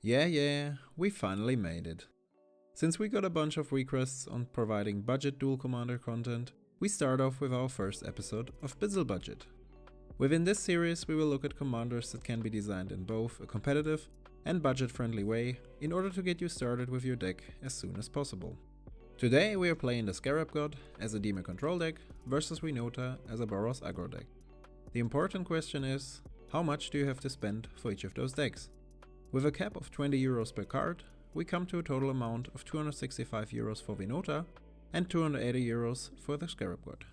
Yeah, we finally made it. Since we got a bunch of requests on providing budget dual commander content, we start off with our first episode of bitzelbudget. Within this series, we will look at commanders that can be designed in both a competitive and budget-friendly way in order to get you started with your deck as soon as possible. Today we are playing the Scarab God as a Dimir control deck versus Winota as a Boros Aggro deck. The important question is, how much do you have to spend for each of those decks? With a cap of 20 euros per card, we come to a total amount of 265 euros for Winota and 280 euros for the Scarab God.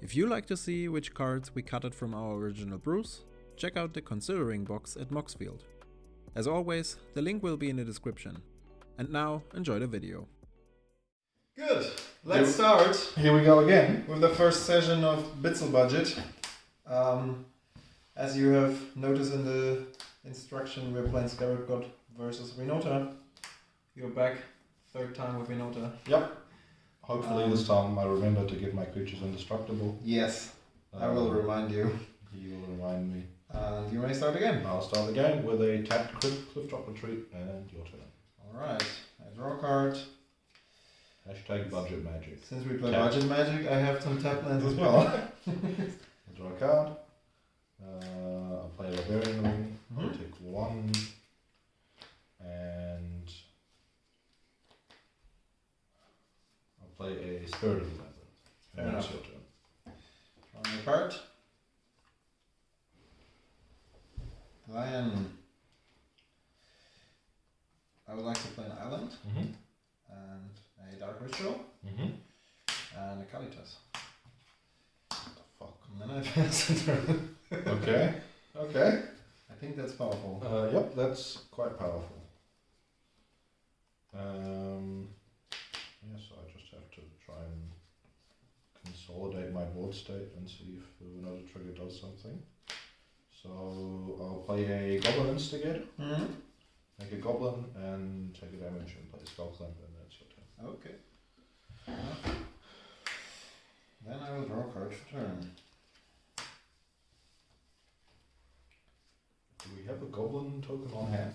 If you like to see which cards we cutted from our original brews, check out the considering box at Moxfield. As always, the link will be in the description. And now, enjoy the video. Good, let's start. Here we go again. With the first session of bitzelbudget. As you have noticed in the instruction, we're playing Scarab God versus Winota. You're back, third time with Winota. Yep. Hopefully this time I remember to give my creatures indestructible. Yes, I will remind you. He will remind me. And you may start again. I'll start again with a tapped cliff drop retreat and your turn. Alright, I draw a card. Hashtag budget magic. Since we play budget magic, I have some tap lands as well. I'll draw a card. I'll play a Barbarian Ring. I'll take one. And I'll play a Spirit of the Leather. And it's your turn. Drawing a card. Lion. I would like to play an island. And a Dark Ritual. And a Kalitas. What the fuck? And then I pass the turn. Okay. I think that's powerful. Yep, that's quite powerful. Yes, I just have to try and consolidate my board state and see if another trigger does something. So I'll play a Goblin Instigator. Make a Goblin and take a damage and play a Skull Clamp, and that's your turn. Okay. Then I will draw a card for turn. Do we have a Goblin token on hand?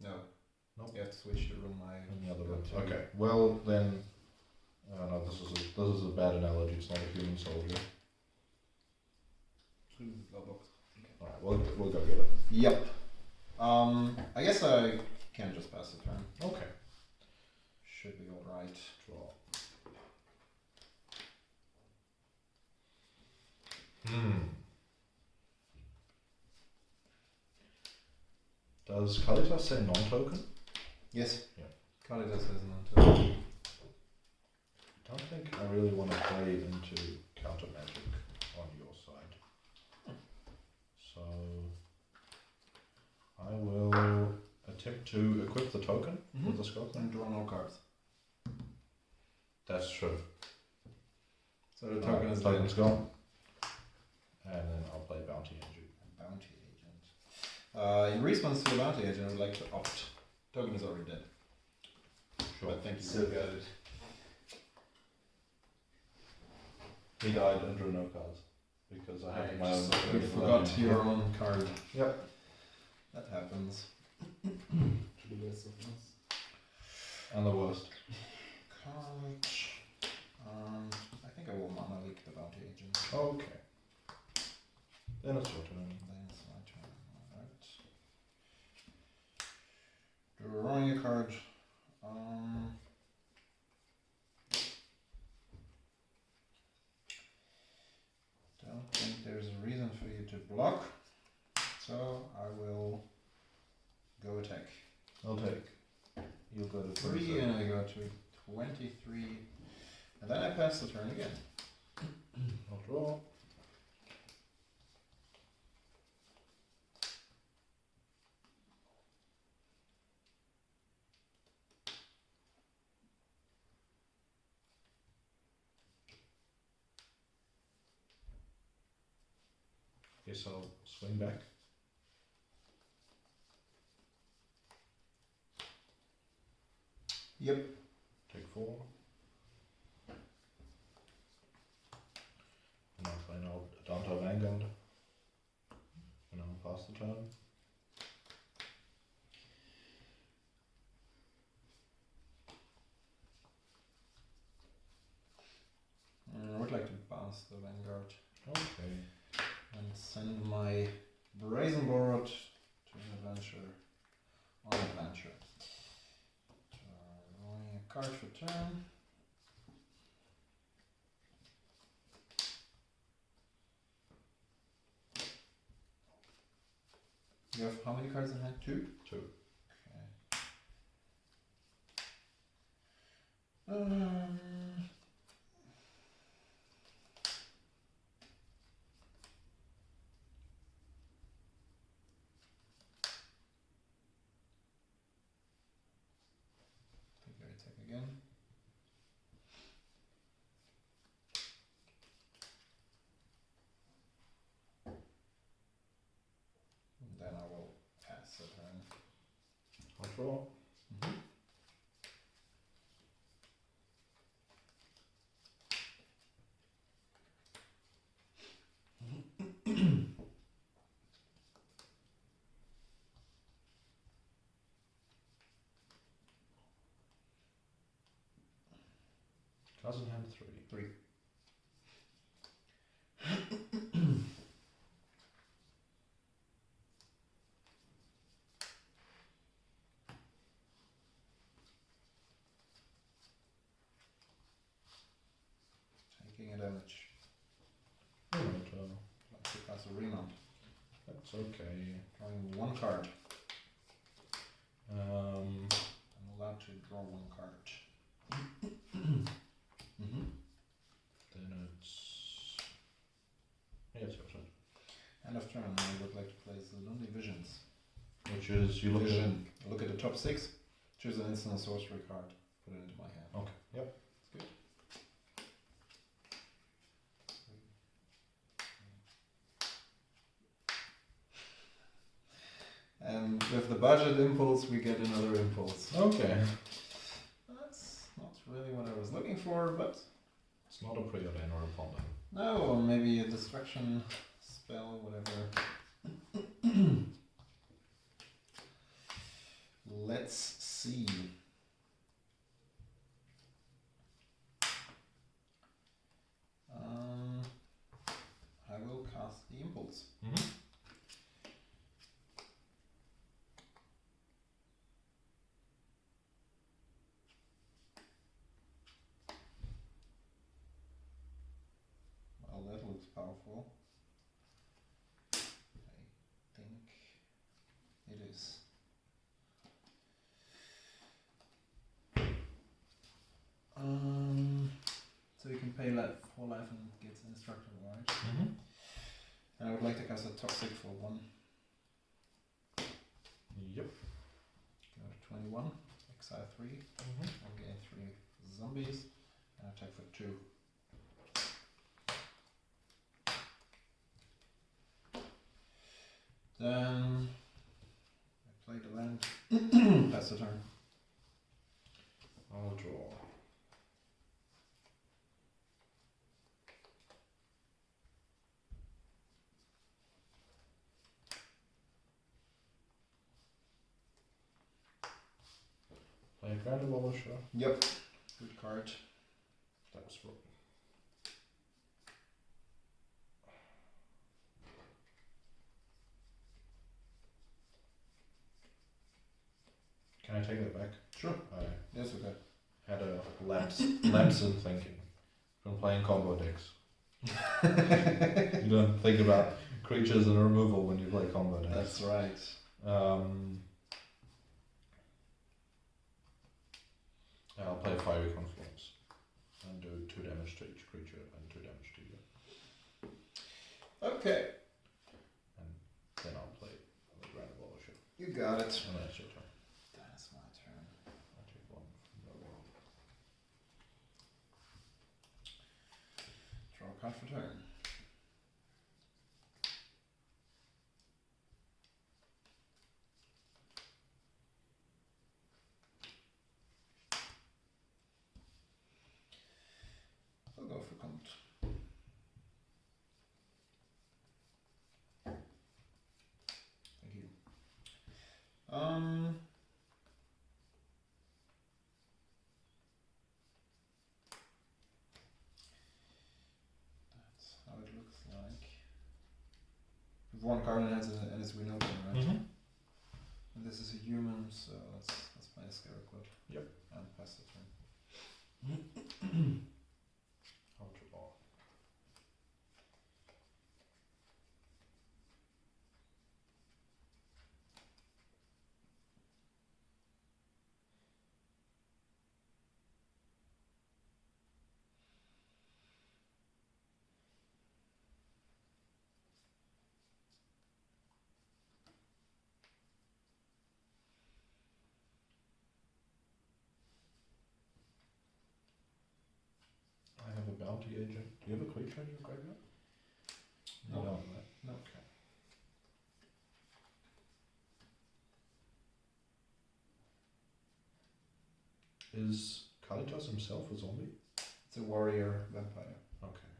No. Nope. You have to switch to room In the other room. Okay. Well then, no. This is a bad analogy. It's not a human soldier. Alright, we'll go get it. Yep. I guess I can just pass the turn. Okay. Should be alright. Draw. Does Kalitas say non-token? Yes. Yeah. Kalitas says none to. I don't think I really want to play into counter magic on your side. So I will attempt to equip the token with the skull And draw no cards. That's true. So the token is token's gone. And then I'll play Bounty Agent. Bounty Agent. In response to the Bounty Agent, I would like to opt. Token is already dead. Sure. But thank you. Still got it. He died and drew no cards. Because I have my own. You forgot your own card. Yep. That happens. And the worst. Card. I think I will mana leak the Bounty Agent. Okay. Then it's your turn. Then it's my turn. Alright. Drawing a card. Don't think there's a reason for you to block. So I will go attack. I'll take. You'll go to 3 37. and I go to 23. And then I pass the turn again. I'll draw. Guess I'll swing back. Yep. Take 4. And I'll play now Dante Vanguard. And I'll pass the turn. I would like to pass the Vanguard. Okay. And send my Brazen Boros to an adventure. On adventure. Drawing a card for turn. You have how many cards in hand? 2? 2. Okay. I attack again. And then I will pass the turn. I'll draw. Mm-hmm. Cards in hand 3. 3. Taking a damage. Winota. Like to pass a remount. That's okay. Drawing 1 card. Um, I'm allowed to draw 1 card. then it's... Yeah, it's your turn. End of turn, I would like to play Zillundi Visions. Which is, you look Vision. Look at the top 6, choose an instant sorcery card, put it into my hand. Okay, yep. It's good. And with the budget impulse, we get another impulse. Okay. That's not really what I was looking for, but... It's not a preordain or a ponder. No, or maybe a distraction spell, whatever. Let's see. I will cast the impulse. Mm-hmm. Well, that looks powerful. I think it is. So you can pay 4 life and it gets indestructible, right? Mm-hmm. And I would like to cast a toxic for 1. Yep. Go to 21, exile 3, Mm-hmm. I'll gain 3 zombies, and attack for 2. Then I play the land, pass the turn. I'll draw. Play a Grand Abolisher. Yep. Good card. That was wrong. Can I take that back? Sure. I Yes, okay. had a lapse in thinking from playing combo decks. You don't think about creatures and removal when you play combo decks. That's right. I'll play Fiery Confluence and do 2 damage to each creature and 2 damage to you. Okay. And then I'll play the Grand Abolisher. You got it. And that's your turn. That's my turn. I'll take 1 from the wall. Draw a card for turn. I'll go for combat. That's how it looks like. With one card and it's Winota, right? Mm-hmm. And this is a human, so let's play a Scarab God. Yep. And pass the turn. How to ball. I have a bounty agent. Do you have a creature in your graveyard? No. You don't, right? No. Okay. Is Kalitas himself a zombie? It's a warrior vampire. Okay.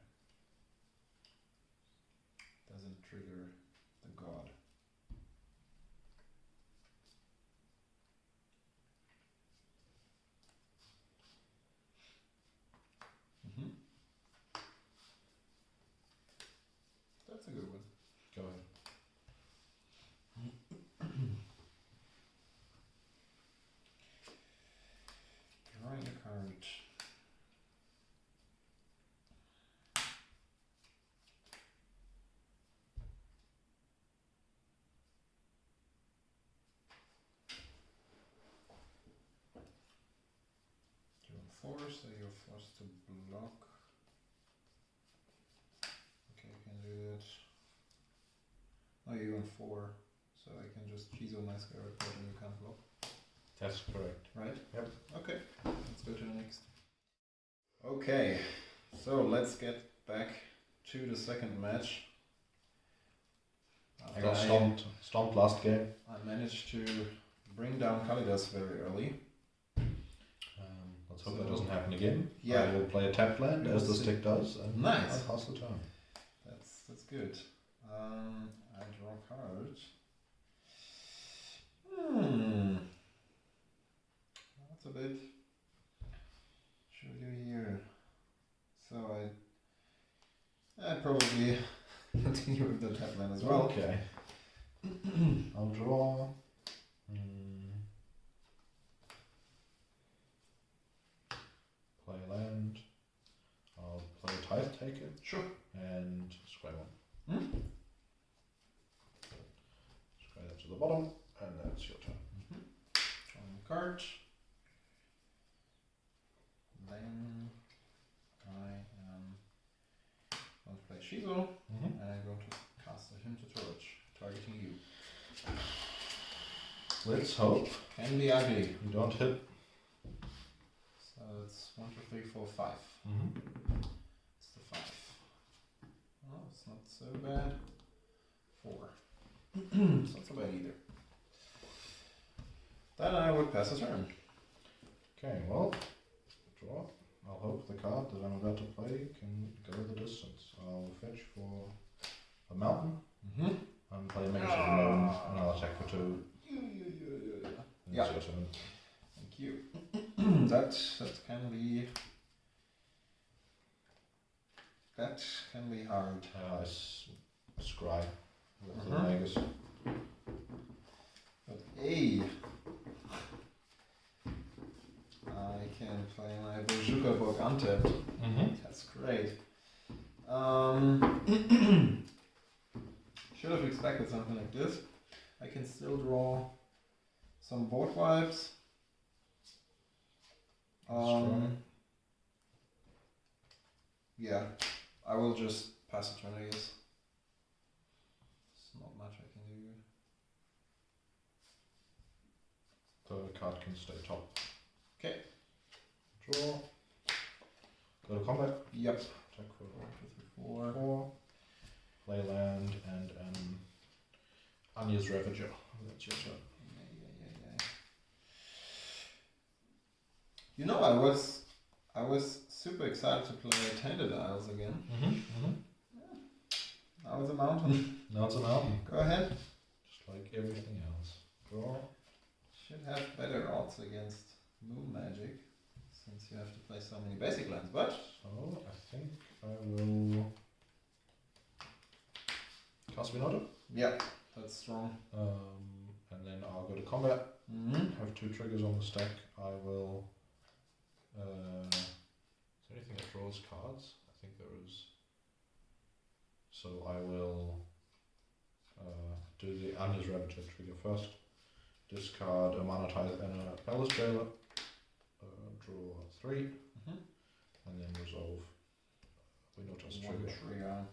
Doesn't trigger the god. Mm-hmm. That's a good one. Go ahead. Drawing a card. You're on 4, so you're forced to block. Okay, I can do that. Oh, you're on 4, so I can just Chizo my Scarab God and you can't block. That's correct. Right? Yep. Okay, let's go to the next. Okay, so let's get back to the second match. I got stomped last game. I managed to bring down Kalidas very early. Let's hope that doesn't happen again. Yeah. I will play a tapped land as the stick does, and Nice. I'll pass the turn. That's good. I draw a card. That's a bit tricky here. So I'd probably continue with the tap land as well. Okay. I'll draw. Play land. I'll play Tithe Taker. Sure. And square one. Square that to the bottom, and that's your turn. Drawing a card. Then I'll play Shizo, and I'm going to cast a Hymn to Torch, targeting you. Let's hope Can be ugly. you don't hit. So it's 1, 2, 3, 4, 5. It's the 5. Oh, it's not so bad. 4. It's not so bad either. Then I would pass a turn. Okay, well, draw. I'll hope the card that I'm about to play can go the distance. I'll fetch for a mountain. And play a Magus of the Moon, and I'll attack for 2. And Yeah. it's your turn. Thank you. That can be hard. I scry with the Magus. But hey, I can play my Boros untapped. That's great. Should have expected something like this. I can still draw some board wipes. Yeah, I will just pass a turn, I guess. There's not much I can do. The card can stay top. Okay. Draw. Go to combat. Yep. Attack for 1, 2, 3, 4. 4. Play land and Anya's Ravager. That's your turn. Yeah. You know, I was super excited to play Tended Isles again. Now it's a mountain. Now it's a mountain. Go ahead. Just like everything else. Draw. should have better odds against moon magic, since you have to play so many basic lands, but... So, I think I will cast Winota. Yeah, that's strong. And then I'll go to combat. Mm-hmm. Have 2 triggers on the stack. I will... is there anything that draws cards? I think there is. So I will do the Anya's Ravager trigger first. Discard a Mana Tithe and a Palace Jailer. Draw 3. And then resolve Winota's trigger.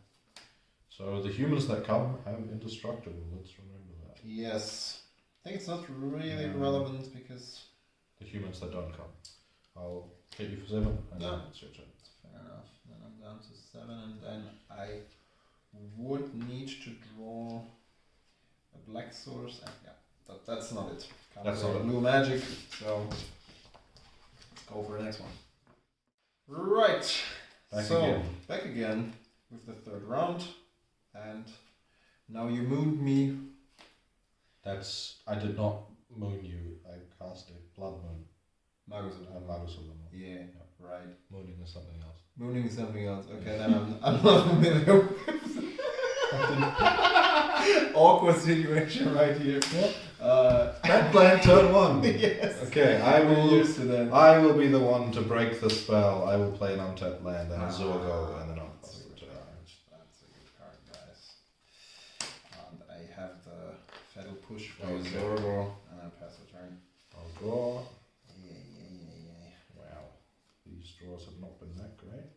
So the humans that come have indestructible, let's remember that. Yes. I think it's not really relevant because... The humans that don't come. I'll hit you for 7 and then it's your turn. Fair enough. Then I'm down to 7 and then I would need to draw a black source and yeah, that's not it. Can't That's play not it. blue magic, so let's go for the next one. Right. Back again with the 3rd round, and now you mooned me. I did not moon you, I cast a Blood Moon. Magus Magus of the Moon. Yeah, right. Mooning is something else. Mooning is something else. Okay, then I'm not familiar with awkward situation right here. Yep. Bad plan, turn 1. Yes. Okay, I will be the one to break the spell. I will play an untapped land and a Zorgo, and then I'll pass the turn. That's a good card, guys. And I have the Fatal Push for Okay. Zorgo, and I pass the turn. I'll draw. Yeah. Wow, these draws have not been that great.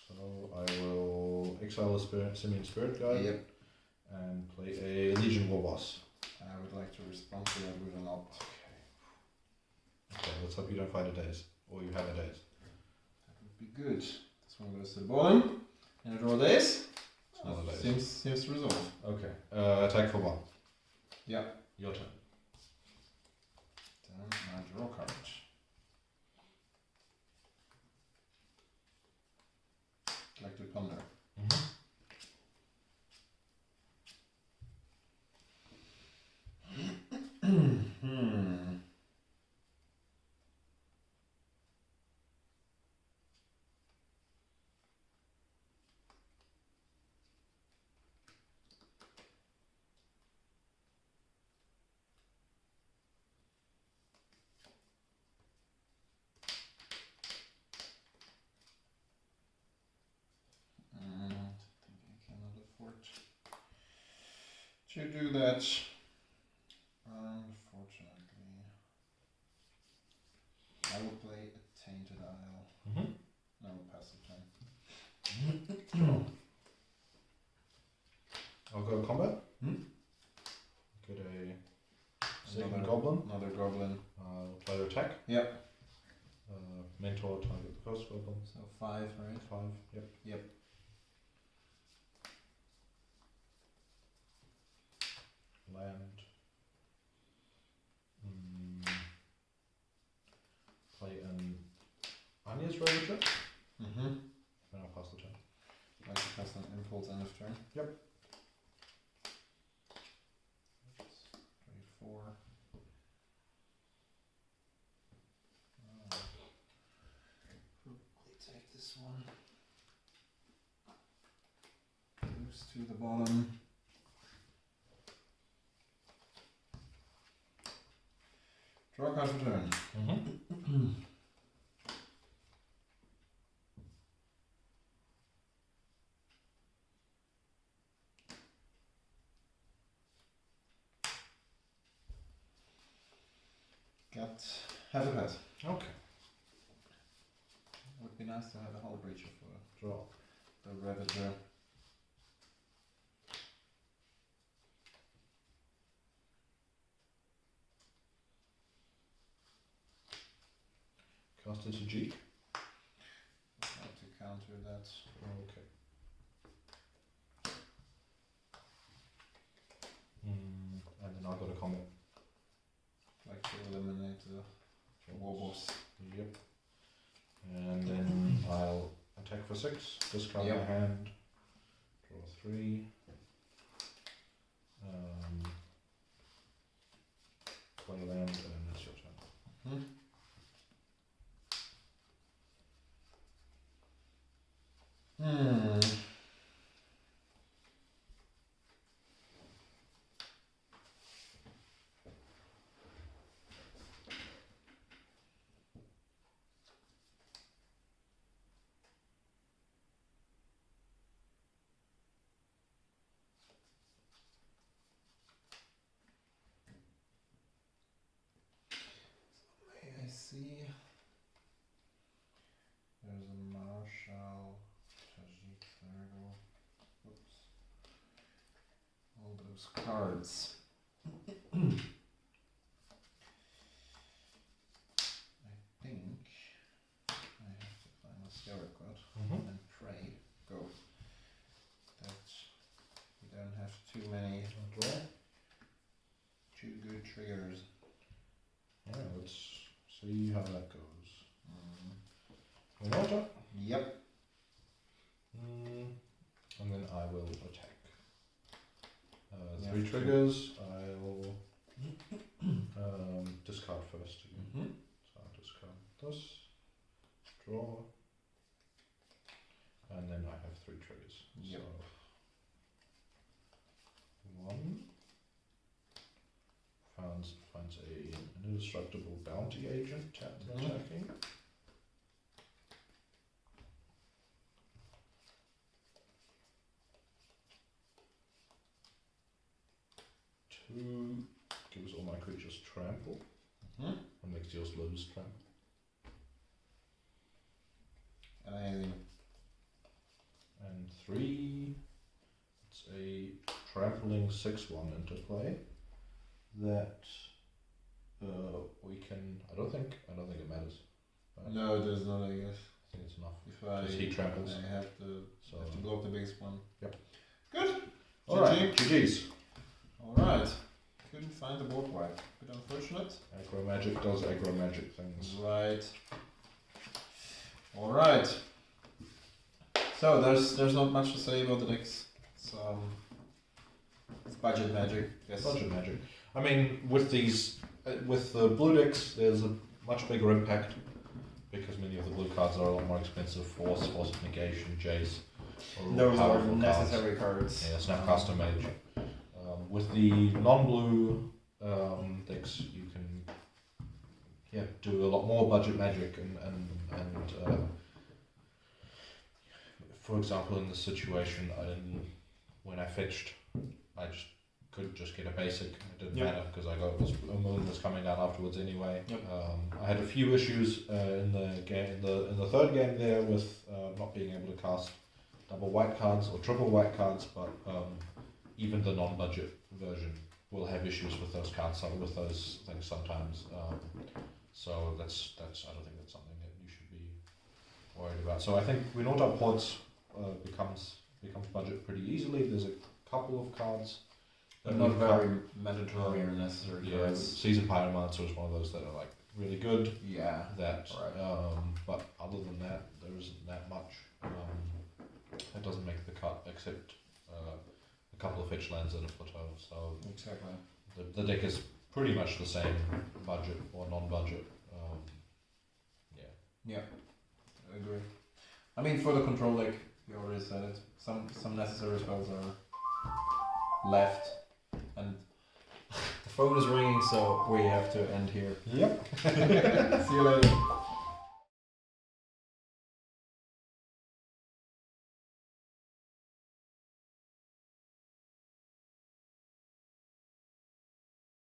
So I will exile the Simian Spirit Guide. Yep. And play a Legion War Boss. I would like to respond to that with an opt. Okay, let's hope you don't find a daze. Or you have a daze. That would be good. This one goes to the bottom. And I draw this. It's not a daze. Seems to resolve. Okay, attack for 1. Yeah. Your turn. Then I draw card. Like to ponder. To do that, unfortunately, I will play a Tainted Isle. No, pass the turn. I'll go combat. Get a second goblin. Another goblin. I'll try to attack. Yep. Mentor target the first goblin. So 5, right? 5, yep. Land. Play an Anya's Ravager. Then I'll pass the turn. I can pass an impulse end of turn. Yep. 3, 4. Probably take this one. Moves to the bottom. Draw card for turn. Have a pass. Okay. Would be nice to have a Hull Breacher for Draw. the Ravager. Cast into G. How to counter that? Okay. And then I'll go to combat. Like to eliminate the Warboss. Yep. And then I'll attack for 6. Discard my hand. Draw 3. Play land see. There's a Marshall, Tajik, Virgo. Oops. All those cards. I think I have to find a Scarab God and trade. Go. That we don't have too many. Two good triggers. Yeah, let's see how that goes. Winota? Yep. And then I will attack. Three triggers. I'll discard first again. So I'll discard this, draw, and then I have three triggers. Yep. So one finds an indestructible bounty agent tapped and attacking. Two gives all my creatures trample and makes yours lose trample. Amazing. And three, it's a trampling 6/1 into play that we can. I don't think it matters. Right? No, it does not, I guess. I think it's enough. If he tramples. I have to block the biggest one. Yep. Good. Alright, GG's. Alright. Couldn't find the board wipe. Bit unfortunate. Aggro magic does aggro magic things. Right. Alright. So there's not much to say about the decks. It's budget magic. Yes. Budget magic. I mean, with these, with the blue decks, there's a much bigger impact because many of the blue cards are a lot more expensive. Force of negation, Jace. Those are necessary cards. Yeah, Snapcaster Mage. With the non-blue decks, you can do a lot more budget magic and for example, in this situation, when I fetched, I could just get a basic. It didn't matter because I got a moon was coming down afterwards anyway. Yep. I had a few issues in the third game there with not being able to cast double white cards or triple white cards, but even the non-budget version will have issues with those cards, with those things sometimes. So that's I don't think that's something that you should be worried about. So I think Winota Pods becomes budget pretty easily. There's a couple of cards, but not very mandatory or necessary. Yeah, cards. Season Pyromancer is one of those that are like really good. Yeah. That. Right. But other than that, there isn't that much. It doesn't make the cut except a couple of fetch lands at a plateau. So exactly. The deck is pretty much the same budget or non-budget. Yeah, I agree. I mean, for the control deck, we already said it. Some necessary spells are left, and the phone is ringing, so we have to end here. Yep. See you later.